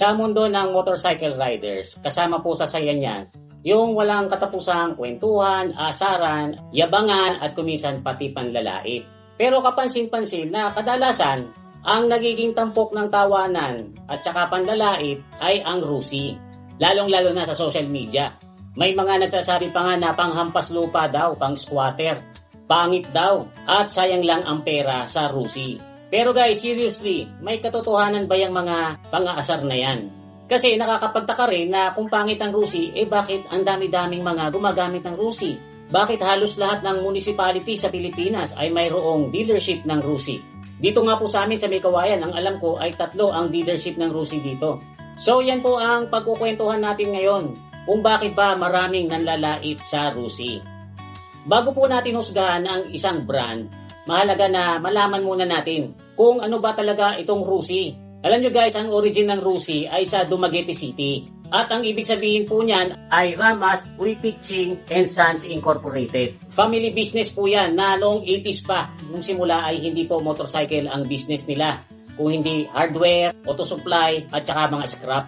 Sa mundo ng motorcycle riders, kasama po sa saya niyan, yung walang katapusang kwentuhan, asaran, yabangan at kuminsan pati panlalait. Pero kapansin-pansin na kadalasan, ang nagiging tampok ng tawanan at saka panlalait ay ang rusi. Lalong-lalo na sa social media. May mga nagsasabi pa nga na panghampas lupa daw, pang squatter, pangit daw, at sayang lang ang pera sa rusi. Pero guys, seriously, may katotohanan ba yung mga pang-aasar na yan? Kasi nakakapagtaka rin na kung pangit ang rusi, bakit ang dami-daming mga gumagamit ng rusi? Bakit halos lahat ng municipality sa Pilipinas ay mayroong dealership ng rusi? Dito nga po sa amin sa May Kawayan, ang alam ko ay 3 ang dealership ng rusi dito. So yan po ang pagkukwentuhan natin ngayon kung bakit ba maraming nanlalait sa rusi. Bago po natin husgahan ang isang brand, mahalaga na malaman muna natin kung ano ba talaga itong rusi. Alam nyo guys, ang origin ng rusi ay sa Dumaguete City. At ang ibig sabihin po niyan ay Ramas Pitching and Sons Incorporated. Family business po yan na noong 80s pa. Nung simula ay hindi po motorcycle ang business nila. Kung hindi hardware, auto supply at saka mga scrap.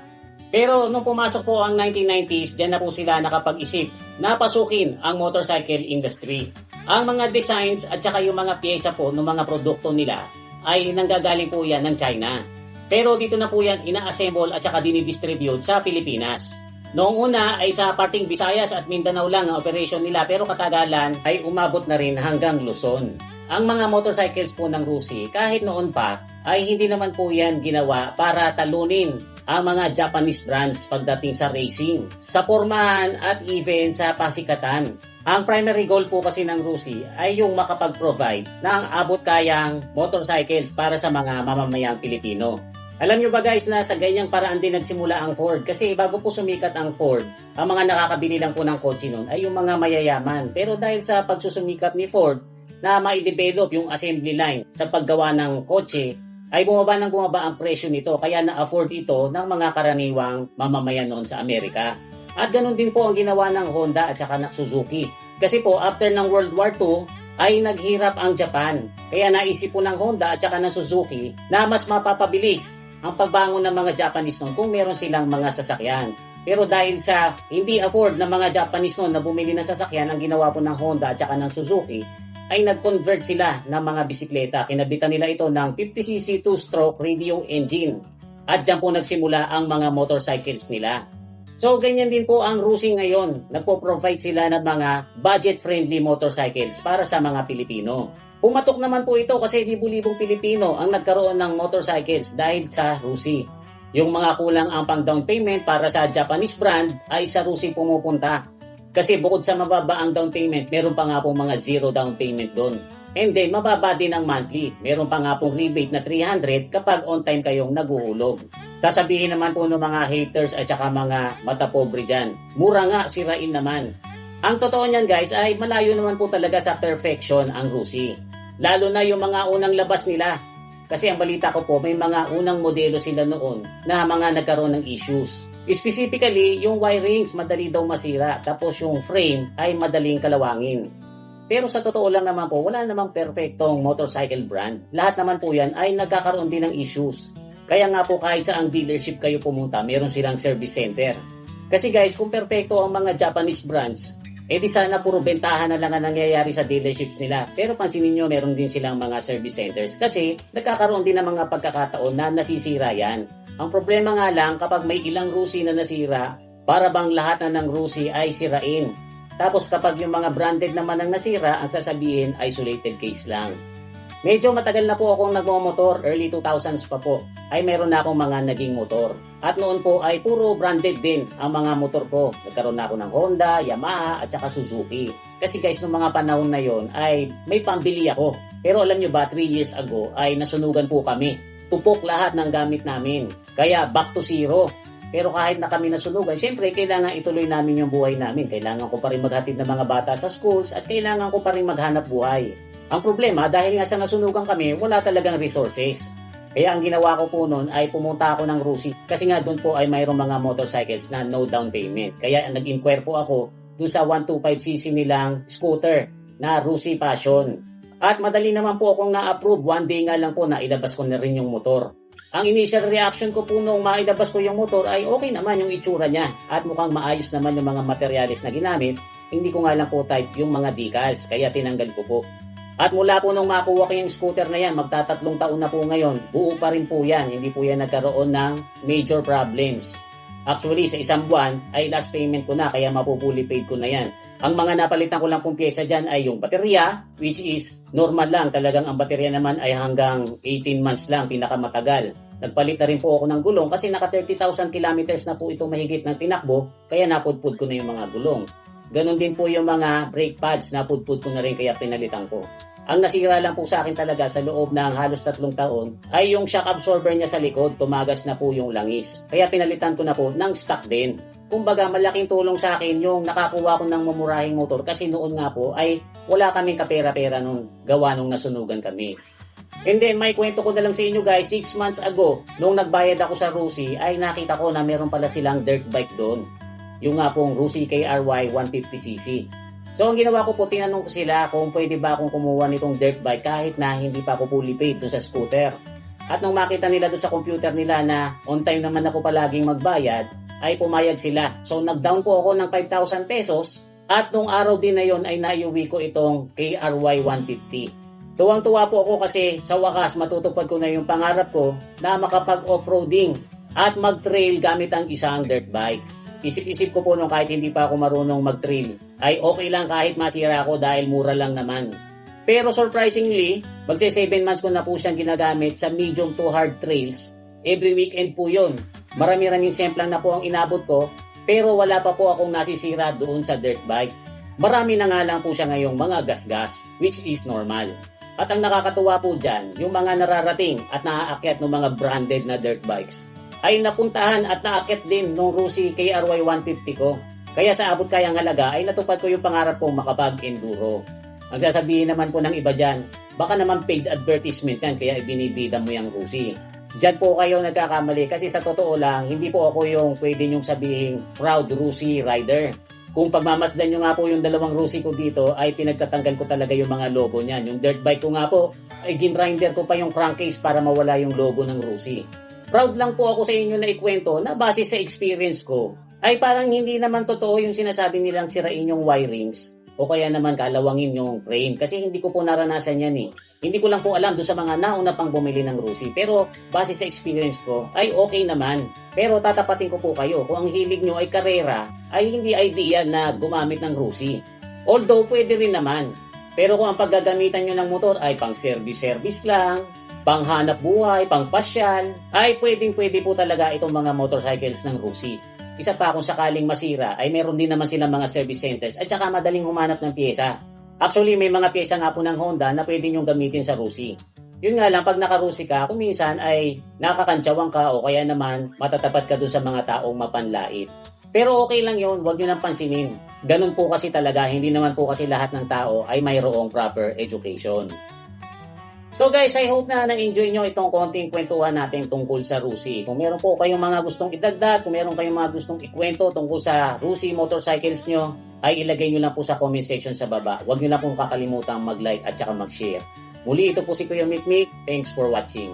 Pero nung pumasok po ang 1990s, dyan na po sila nakapag-isip na pasukin ang motorcycle industry. Ang mga designs at saka yung mga pyesa po ng mga produkto nila ay nanggagaling po yan ng China. Pero dito na po yan ina-assemble at saka dinidistribute sa Pilipinas. Noong una ay sa parting Visayas at Mindanao lang ang operation nila, pero katagalan ay umabot na rin hanggang Luzon. Ang mga motorcycles po ng Rusi kahit noon pa ay hindi naman po yan ginawa para talunin ang mga Japanese brands pagdating sa racing, sa pormahan at even sa pasikatan. Ang primary goal po kasi ng Rusi ay yung makapag-provide ng abot kayang motorcycles para sa mga mamamayang Pilipino. Alam nyo ba guys na sa ganyang paraan din nagsimula ang Ford? Kasi bago po sumikat ang Ford, ang mga nakakabili lang po ng kotse noon ay yung mga mayayaman. Pero dahil sa pagsusumikat ni Ford na ma-develop yung assembly line sa paggawa ng kotse, ay bumaba ang presyo nito, kaya na-afford ito ng mga karaniwang mamamayan noon sa Amerika. At ganun din po ang ginawa ng Honda at saka ng Suzuki. Kasi po after ng World War II ay naghirap ang Japan. Kaya naisip po ng Honda at saka ng Suzuki na mas mapapabilis ang pagbangon ng mga Japanese noon kung meron silang mga sasakyan. Pero dahil sa hindi afford ng mga Japanese noon na bumili ng sasakyan, ang ginawa po ng Honda at saka ng Suzuki ay nag-convert sila ng mga bisikleta. Kinabitan nila ito ng 50cc 2-stroke radial engine. At dyan po nagsimula ang mga motorcycles nila. So ganyan din po ang Rusi ngayon. Nagpo-provide sila ng mga budget-friendly motorcycles para sa mga Pilipino. Pumatok naman po ito kasi libu-libong Pilipino ang nagkaroon ng motorcycles dahil sa Rusi. Yung mga kulang ang pang down payment para sa Japanese brand ay sa Rusi pumupunta. Kasi bukod sa mababa ang down payment, meron pa nga pong mga zero down payment doon. And then, mababa din ang monthly. Meron pa nga pong rebate na 300 kapag on time kayong naguhulog. Sasabihin naman po ng mga haters at saka mga matapobre dyan, mura nga, sirain naman. Ang totoo niyan guys ay malayo naman po talaga sa perfection ang Rusi. Lalo na yung mga unang labas nila. Kasi ang balita ko po, may mga unang modelo sila noon na mga nagkaroon ng issues. Specifically, yung wirings madali daw masira, tapos yung frame ay madaling kalawangin. Pero sa totoo lang naman po, wala namang perfectong motorcycle brand. Lahat naman po yan ay nagkakaroon din ng issues. Kaya nga po kahit sa ang dealership kayo pumunta, meron silang service center. Kasi guys, kung perfecto ang mga Japanese brands, di sana puro bentahan na lang ang nangyayari sa dealerships nila. Pero pansinin nyo, meron din silang mga service centers. Kasi nagkakaroon din ng mga pagkakataon na nasisira yan. Ang problema nga lang, kapag may ilang Rusi na nasira, para bang lahat na ng Rusi ay sirain. Tapos kapag yung mga branded naman ang nasira, ang sasabihin isolated case lang. Medyo matagal na po akong nagmamotor, early 2000s pa po, ay meron na akong mga naging motor. At noon po ay puro branded din ang mga motor ko. Nagkaroon na ako ng Honda, Yamaha at saka Suzuki. Kasi guys, noong mga panahon na yon ay may pambili ako. Pero alam nyo ba, 3 years ago ay nasunugan po kami. Tupok lahat ng gamit namin. Kaya back to zero. Pero kahit na kami nasunugan, syempre kailangan ituloy namin yung buhay namin. Kailangan ko pa rin maghatid ng mga bata sa schools at kailangan ko pa rin maghanap buhay. Ang problema, dahil nga sa nasunugan kami, wala talagang resources. Kaya ang ginawa ko po noon ay pumunta ako ng Rusi. Kasi nga doon po ay mayroong mga motorcycles na no down payment. Kaya nag-inquire po ako doon sa 125cc nilang scooter na Rusi Passion. At madali naman po akong na-approve. One day nga lang po na ilabas ko na rin yung motor. Ang initial reaction ko po nung mailabas ko yung motor ay okay naman yung itsura niya at mukhang maayos naman yung mga materialis na ginamit. Hindi ko nga lang po type yung mga decals kaya tinanggal ko po. At mula po nung makuha ko yung scooter na yan, magtatatlong taon na po ngayon, buo pa rin po yan. Hindi po yan nagkaroon ng major problems. Actually, sa isang buwan ay last payment ko na kaya mapupuli paid ko na yan. Ang mga napalitan ko lang pong pyesa dyan ay yung baterya, which is normal lang. Talagang ang baterya naman ay hanggang 18 months lang, pinakamatagal. Nagpalit na rin po ako ng gulong kasi naka 30,000 kilometers na po ito mahigit ng tinakbo, kaya napudpud ko na yung mga gulong. Ganon din po yung mga brake pads, napudpud ko na rin kaya pinalitan ko. Ang nasira lang po sa akin talaga sa loob ng halos 3 taon ay yung shock absorber niya sa likod, tumagas na po yung langis. Kaya pinalitan ko na po ng stock din. Kumbaga malaking tulong sa akin yung nakakuha ko ng mamurahing motor kasi noon nga po ay wala kaming kapera-pera noon, gawa nung nasunugan kami. And then may kwento ko na lang sa inyo guys, 6 months ago, nung nagbayad ako sa Rusi ay nakita ko na meron pala silang dirt bike doon. Yung nga pong Rusi KRY 150cc. So ang ginawa ko po, tinanong ko sila kung pwede ba akong kumuha nitong dirt bike kahit na hindi pa ako fully paid dun sa scooter. At nung makita nila dun sa computer nila na on time naman ako palaging magbayad, ay pumayag sila. So nag-down po ako ng 5,000 pesos at nung araw din na yon ay naiuwi ko itong KRY 150. Tuwang-tuwa po ako kasi sa wakas matutupad ko na yung pangarap ko na makapag-offroading at mag-trail gamit ang isang dirt bike. Isip-isip ko po nung kahit hindi pa ako marunong mag-trail, ay okay lang kahit masira ako dahil mura lang naman. Pero surprisingly, magse 7 months ko na po siyang ginagamit sa medium to hard trails. Every weekend po yun. Marami-raming semplang na po ang inabot ko, pero wala pa po akong nasisira doon sa dirt bike. Marami na nga lang po siya ngayong mga gas-gas, which is normal. At ang nakakatuwa po dyan, yung mga nararating at naaakyat ng mga branded na dirt bikes, ay napuntahan at naakyat din nung Rusi KRY 150 ko. Kaya sa abot kayang halaga ay natupad ko yung pangarap kong makapag-enduro. Ang sasabihin naman po ng iba dyan, baka naman paid advertisement yan kaya ibinibida mo yung Rusi. Diyan po kayo nagkakamali kasi sa totoo lang, hindi po ako yung pwede nyong sabihin proud Rusi rider. Kung pagmamasdan nyo nga po yung dalawang Rusi ko dito, ay pinagtatanggal ko talaga yung mga logo niyan. Yung dirt bike ko nga po, ay ginrinder ko pa yung crankcase para mawala yung logo ng Rusi. Proud lang po ako sa inyo na ikwento na base sa experience ko, ay parang hindi naman totoo yung sinasabi nilang sirain yung wirings o kaya naman kalawangin yung frame kasi hindi ko po naranasan yan eh. Hindi ko lang po alam doon sa mga nauna pang bumili ng Rusi pero base sa experience ko ay okay naman. Pero tatapatin ko po kayo kung ang hilig nyo ay karera ay hindi ideal na gumamit ng Rusi. Although pwede rin naman. Pero kung ang paggagamitan nyo ng motor ay pang service lang, panghanap buhay, pangpasyal, ay pwedeng-pwede po talaga itong mga motorcycles ng Rusi. Isa pa kung sakaling masira, ay meron din naman silang mga service centers at saka madaling humanap ng pyesa. Actually, may mga pyesa nga po ng Honda na pwede nyong gamitin sa Rusi. Yun nga lang, pag naka-Rusi ka, kung minsan ay nakakantsawan ka o kaya naman matatapat ka dun sa mga taong mapanlait. Pero okay lang yun, huwag nyo nang pansinin. Ganun po kasi talaga, hindi naman po kasi lahat ng tao ay mayroong proper education. So guys, I hope na na-enjoy nyo itong konting kwentuhan natin tungkol sa Rusi. Kung meron po kayong mga gustong idagdag, kung meron kayong mga gustong ikwento tungkol sa Rusi motorcycles nyo, ay ilagay nyo lang po sa comment section sa baba. Huwag nyo lang pong kakalimutan mag-like at saka mag-share. Muli ito po si Kuya Mikmik. Thanks for watching.